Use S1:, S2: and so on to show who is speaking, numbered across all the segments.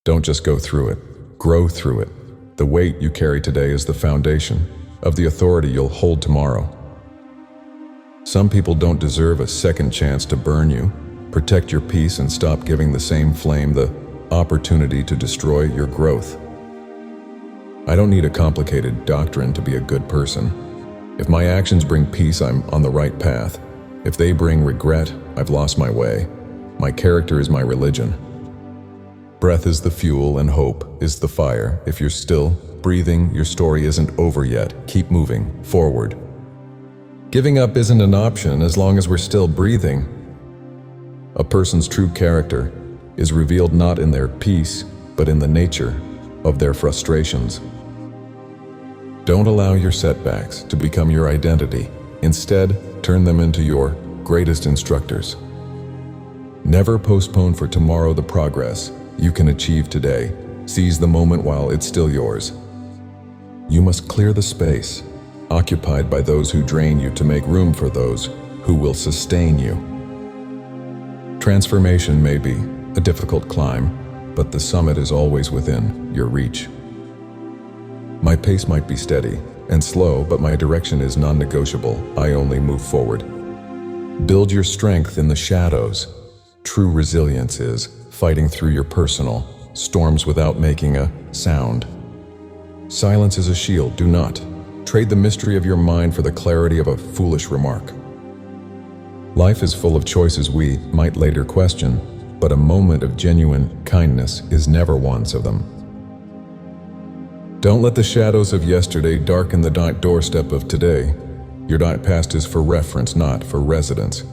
S1: Don't just go through it, grow through it. The weight you carry today is the foundation of the authority you'll hold tomorrow. Some people don't deserve a second chance to burn you. Protect your peace and stop giving the same flame the opportunity to destroy your growth. I don't need a complicated doctrine to be a good person. If my actions bring peace, I'm on the right path. If they bring regret, I've lost my way. My character is my religion. Breath is the fuel and hope is the fire. If you're still breathing, your story isn't over yet. Keep moving forward. Giving up isn't an option as long as we're still breathing. A person's true character is revealed not in their peace, but in the nature of their frustrations. Don't allow your setbacks to become your identity. Instead, turn them into your greatest instructors. Never postpone for tomorrow the progress you can achieve today. Seize the moment while it's still yours. You must clear the space occupied by those who drain you to make room for those who will sustain you. Transformation may be a difficult climb, but the summit is always within your reach. My pace might be steady and slow, but my direction is non-negotiable. I only move forward. Build your strength in the shadows. True resilience is fighting through your personal storms without making a sound. Silence is a shield. Do not trade the mystery of your mind for the clarity of a foolish remark. Life is full of choices we might later question, but a moment of genuine kindness is never one of them. Don't let the shadows of yesterday darken the doorstep of today. Your past is for reference, not for residence.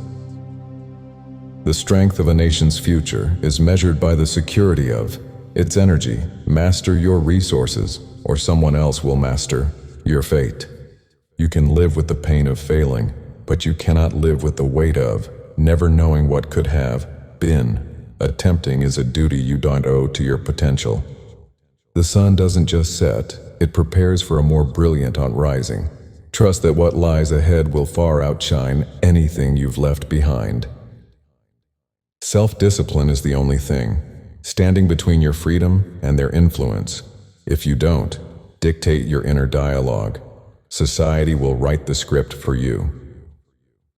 S1: The strength of a nation's future is measured by the security of its energy. Master your resources, or someone else will master your fate. You can live with the pain of failing, but you cannot live with the weight of never knowing what could have been. Attempting is a duty you don't owe to your potential. The sun doesn't just set, it prepares for a more brilliant rising. Trust that what lies ahead will far outshine anything you've left behind. Self-discipline is the only thing standing between your freedom and their influence. If you don't dictate your inner dialogue, society will write the script for you.